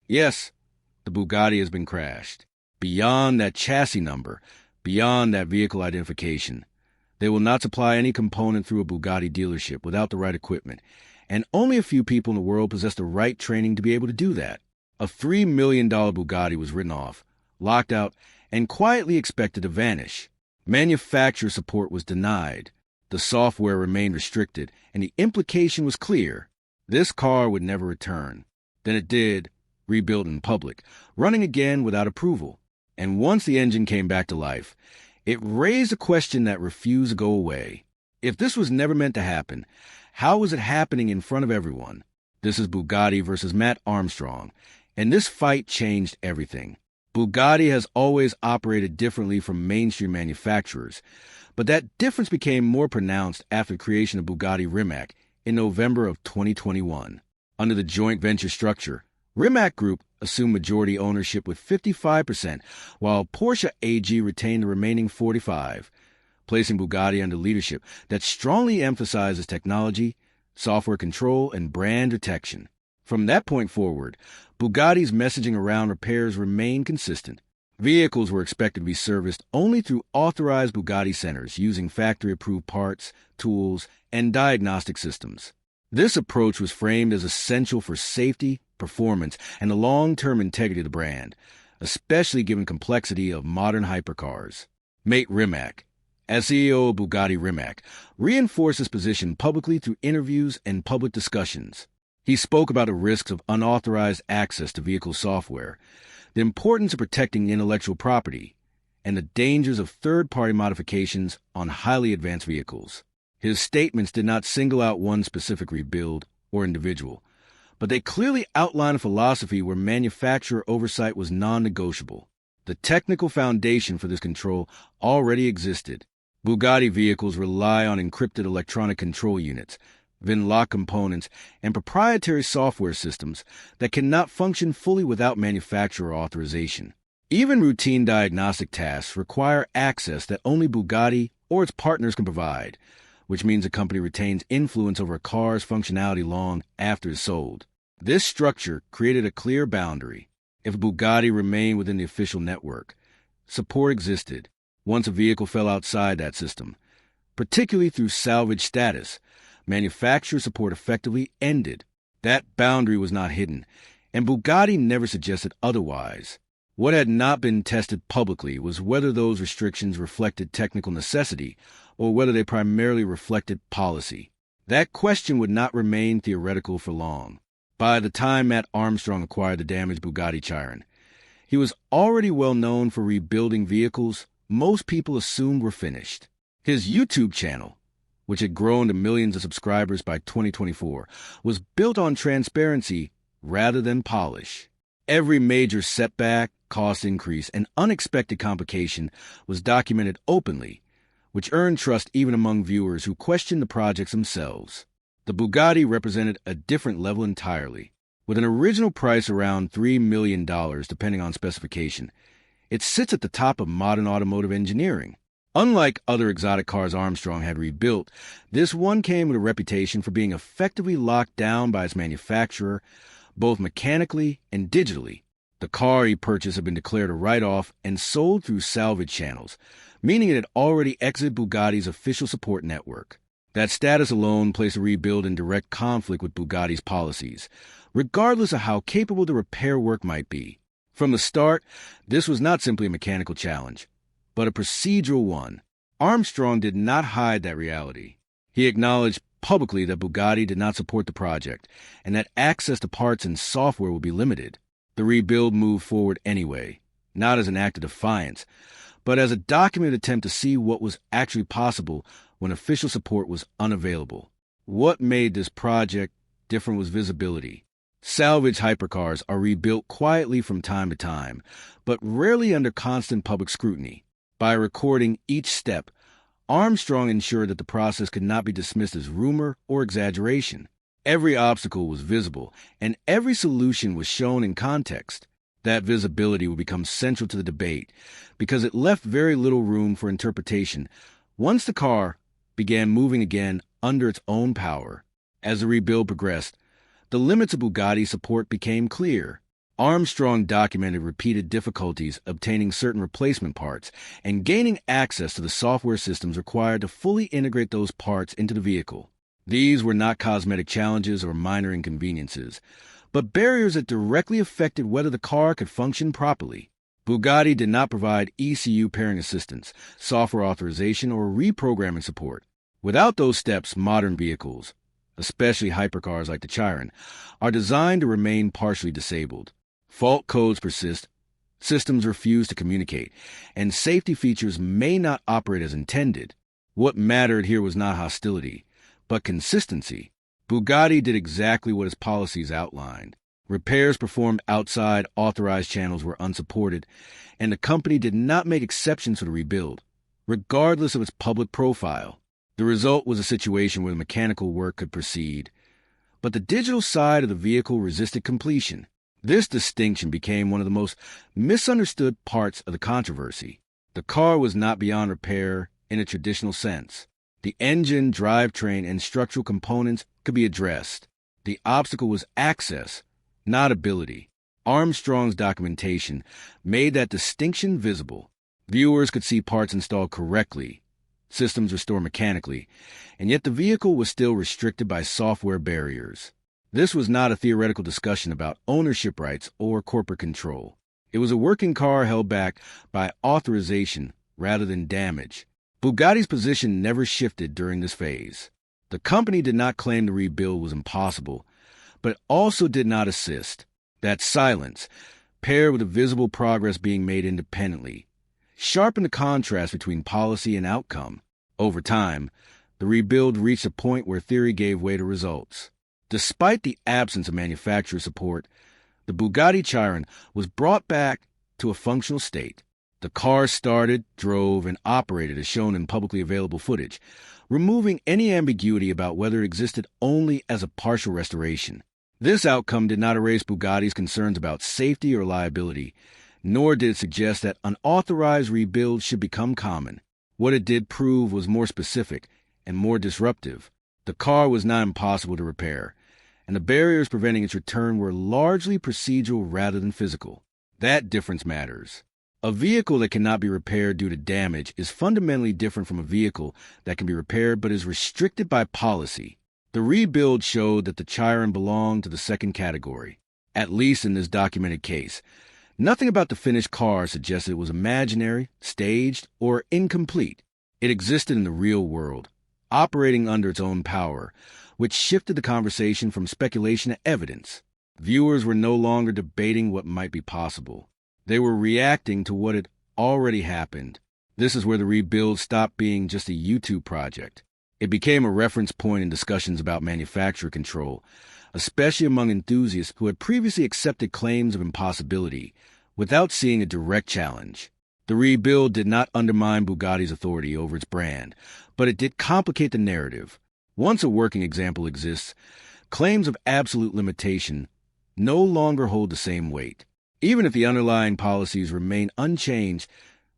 Yes, the Bugatti has been crashed. Beyond that chassis number, beyond that vehicle identification, they will not supply any component through a Bugatti dealership without the right equipment, and only a few people in the world possess the right training to be able to do that. A $3 million Bugatti was written off, locked out, and quietly expected to vanish. Manufacturer support was denied. The software remained restricted, and the implication was clear. This car would never return. Then it did, rebuilt in public, running again without approval. And once the engine came back to life, it raised a question that refused to go away. If this was never meant to happen, how was it happening in front of everyone? This is Bugatti versus Matt Armstrong, and this fight changed everything. Bugatti has always operated differently from mainstream manufacturers, but that difference became more pronounced after the creation of Bugatti Rimac in November of 2021. Under the joint venture structure, Rimac Group assumed majority ownership with 55%, while Porsche AG retained the remaining 45%, placing Bugatti under leadership that strongly emphasizes technology, software control, and brand protection. From that point forward, Bugatti's messaging around repairs remained consistent. Vehicles were expected to be serviced only through authorized Bugatti centers using factory-approved parts, tools, and diagnostic systems. This approach was framed as essential for safety, performance, and the long-term integrity of the brand, especially given the complexity of modern hypercars. Matt Rimac, as CEO of Bugatti Rimac, reinforced his position publicly through interviews and public discussions. He spoke about the risks of unauthorized access to vehicle software, the importance of protecting intellectual property, and the dangers of third-party modifications on highly advanced vehicles. His statements did not single out one specific rebuild or individual, but they clearly outlined a philosophy where manufacturer oversight was non-negotiable. The technical foundation for this control already existed. Bugatti vehicles rely on encrypted electronic control units, VIN-lock components, and proprietary software systems that cannot function fully without manufacturer authorization. Even routine diagnostic tasks require access that only Bugatti or its partners can provide, which means a company retains influence over a car's functionality long after it's sold. This structure created a clear boundary. If Bugatti remained within the official network, support existed. Once a vehicle fell outside that system, particularly through salvage status, manufacturer support effectively ended. That boundary was not hidden, and Bugatti never suggested otherwise. What had not been tested publicly was whether those restrictions reflected technical necessity or whether they primarily reflected policy. That question would not remain theoretical for long. By the time Matt Armstrong acquired the damaged Bugatti Chiron, he was already well known for rebuilding vehicles most people assumed were finished. His YouTube channel, which had grown to millions of subscribers by 2024, was built on transparency rather than polish. Every major setback, cost increase, and unexpected complication was documented openly, which earned trust even among viewers who questioned the projects themselves. The Bugatti represented a different level entirely. With an original price around $3 million, depending on specification, it sits at the top of modern automotive engineering. Unlike other exotic cars Armstrong had rebuilt, this one came with a reputation for being effectively locked down by its manufacturer, both mechanically and digitally. The car he purchased had been declared a write-off and sold through salvage channels, meaning it had already exited Bugatti's official support network. That status alone placed a rebuild in direct conflict with Bugatti's policies, regardless of how capable the repair work might be. From the start, this was not simply a mechanical challenge, but a procedural one. Armstrong did not hide that reality. He acknowledged publicly that Bugatti did not support the project and that access to parts and software would be limited. The rebuild moved forward anyway, not as an act of defiance, but as a documented attempt to see what was actually possible when official support was unavailable. What made this project different was visibility. Salvage hypercars are rebuilt quietly from time to time, but rarely under constant public scrutiny. By recording each step, Armstrong ensured that the process could not be dismissed as rumor or exaggeration. Every obstacle was visible, and every solution was shown in context. That visibility would become central to the debate because it left very little room for interpretation once the car began moving again under its own power. As the rebuild progressed, the limits of Bugatti's support became clear. Armstrong documented repeated difficulties obtaining certain replacement parts and gaining access to the software systems required to fully integrate those parts into the vehicle. These were not cosmetic challenges or minor inconveniences, but barriers that directly affected whether the car could function properly. Bugatti did not provide ECU pairing assistance, software authorization, or reprogramming support. Without those steps, modern vehicles, especially hypercars like the Chiron, are designed to remain partially disabled. Fault codes persist, systems refuse to communicate, and safety features may not operate as intended. What mattered here was not hostility, but consistency. Bugatti did exactly what its policies outlined. Repairs performed outside authorized channels were unsupported, and the company did not make exceptions for the rebuild, regardless of its public profile. The result was a situation where the mechanical work could proceed, but the digital side of the vehicle resisted completion. This distinction became one of the most misunderstood parts of the controversy. The car was not beyond repair in a traditional sense. The engine, drivetrain, and structural components could be addressed. The obstacle was access, not ability. Armstrong's documentation made that distinction visible. Viewers could see parts installed correctly, systems restored mechanically, and yet the vehicle was still restricted by software barriers. This was not a theoretical discussion about ownership rights or corporate control. It was a working car held back by authorization rather than damage. Bugatti's position never shifted during this phase. The company did not claim the rebuild was impossible, but also did not assist. That silence, paired with the visible progress being made independently, sharpened the contrast between policy and outcome. Over time, the rebuild reached a point where theory gave way to results. Despite the absence of manufacturer support, the Bugatti Chiron was brought back to a functional state. The car started, drove, and operated as shown in publicly available footage, removing any ambiguity about whether it existed only as a partial restoration. This outcome did not erase Bugatti's concerns about safety or liability, nor did it suggest that unauthorized rebuilds should become common. What it did prove was more specific and more disruptive. The car was not impossible to repair, and the barriers preventing its return were largely procedural rather than physical. That difference matters. A vehicle that cannot be repaired due to damage is fundamentally different from a vehicle that can be repaired but is restricted by policy. The rebuild showed that the Chiron belonged to the second category, at least in this documented case. Nothing about the finished car suggested it was imaginary, staged, or incomplete. It existed in the real world, operating under its own power, which shifted the conversation from speculation to evidence. Viewers were no longer debating what might be possible. They were reacting to what had already happened. This is where the rebuild stopped being just a YouTube project. It became a reference point in discussions about manufacturer control, especially among enthusiasts who had previously accepted claims of impossibility without seeing a direct challenge. The rebuild did not undermine Bugatti's authority over its brand, but it did complicate the narrative. Once a working example exists, claims of absolute limitation no longer hold the same weight. Even if the underlying policies remain unchanged,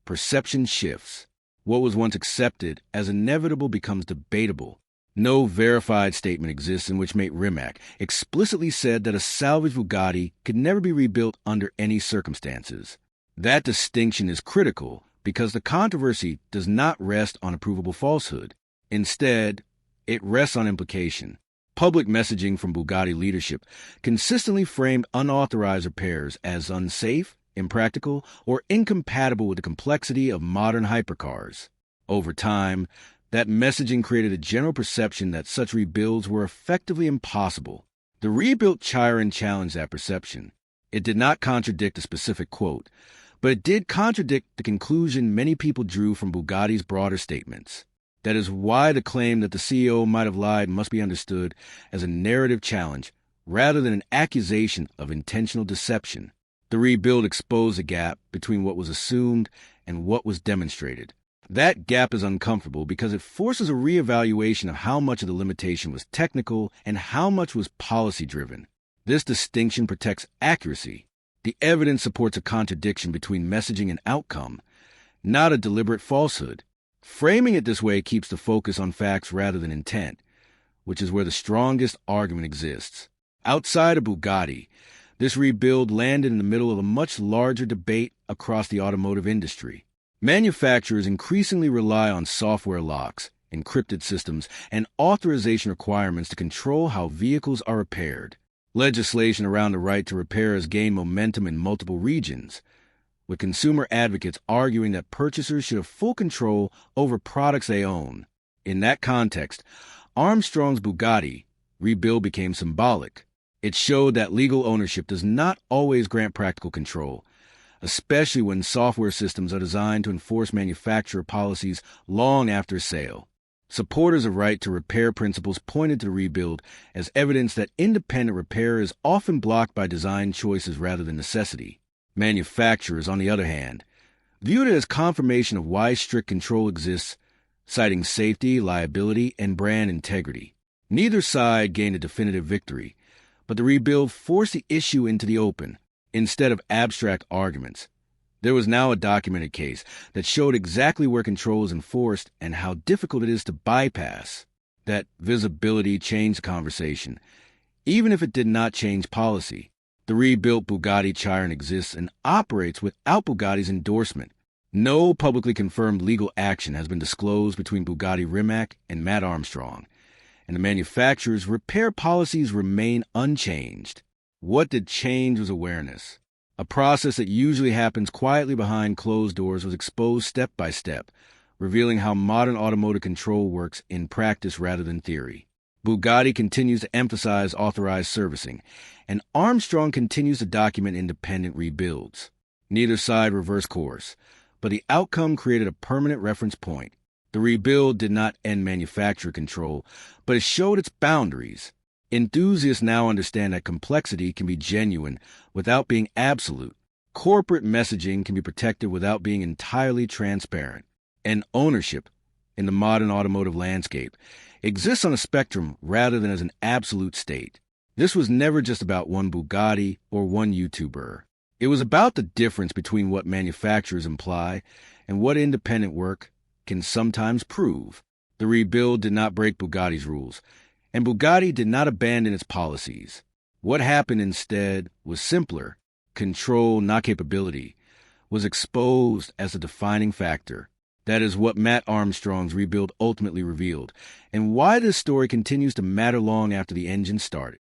perception shifts. What was once accepted as inevitable becomes debatable. No verified statement exists in which Matt Rimac explicitly said that a salvaged Bugatti could never be rebuilt under any circumstances. That distinction is critical because the controversy does not rest on a provable falsehood. Instead, it rests on implication. Public messaging from Bugatti leadership consistently framed unauthorized repairs as unsafe, impractical, or incompatible with the complexity of modern hypercars. Over time, that messaging created a general perception that such rebuilds were effectively impossible. The rebuilt Chiron challenged that perception. It did not contradict a specific quote, but it did contradict the conclusion many people drew from Bugatti's broader statements. That is why the claim that the CEO might have lied must be understood as a narrative challenge rather than an accusation of intentional deception. The rebuild exposed a gap between what was assumed and what was demonstrated. That gap is uncomfortable because it forces a reevaluation of how much of the limitation was technical and how much was policy-driven. This distinction protects accuracy. The evidence supports a contradiction between messaging and outcome, not a deliberate falsehood. Framing it this way keeps the focus on facts rather than intent, which is where the strongest argument exists. Outside of Bugatti, This rebuild landed in the middle of a much larger debate across the automotive industry. Manufacturers increasingly rely on software locks, encrypted systems, and authorization requirements to control how vehicles are repaired. Legislation around the right to repair has gained momentum in multiple regions, with consumer advocates arguing that purchasers should have full control over products they own. In that context, Armstrong's Bugatti rebuild became symbolic. It showed that legal ownership does not always grant practical control, especially when software systems are designed to enforce manufacturer policies long after sale. Supporters of right to repair principles pointed to the rebuild as evidence that independent repair is often blocked by design choices rather than necessity. Manufacturers, on the other hand, viewed it as confirmation of why strict control exists, citing safety, liability, and brand integrity. Neither side gained a definitive victory, but the rebuild forced the issue into the open, instead of abstract arguments. There was now a documented case that showed exactly where control is enforced and how difficult it is to bypass. That visibility changed the conversation, even if it did not change policy. The rebuilt Bugatti Chiron exists and operates without Bugatti's endorsement. No publicly confirmed legal action has been disclosed between Bugatti Rimac and Matt Armstrong, and the manufacturer's repair policies remain unchanged. What did change was awareness. A process that usually happens quietly behind closed doors was exposed step by step, revealing how modern automotive control works in practice rather than theory. Bugatti continues to emphasize authorized servicing, and Armstrong continues to document independent rebuilds. Neither side reversed course, but the outcome created a permanent reference point. The rebuild did not end manufacturer control, but it showed its boundaries. Enthusiasts now understand that complexity can be genuine without being absolute. Corporate messaging can be protected without being entirely transparent. And ownership, in the modern automotive landscape, exists on a spectrum rather than as an absolute state. This was never just about one Bugatti or one YouTuber. It was about the difference between what manufacturers imply and what independent work can sometimes prove. The rebuild did not break Bugatti's rules, and Bugatti did not abandon its policies. What happened instead was simpler. Control, not capability, was exposed as a defining factor. That is what Matt Armstrong's rebuild ultimately revealed, and why this story continues to matter long after the engine started.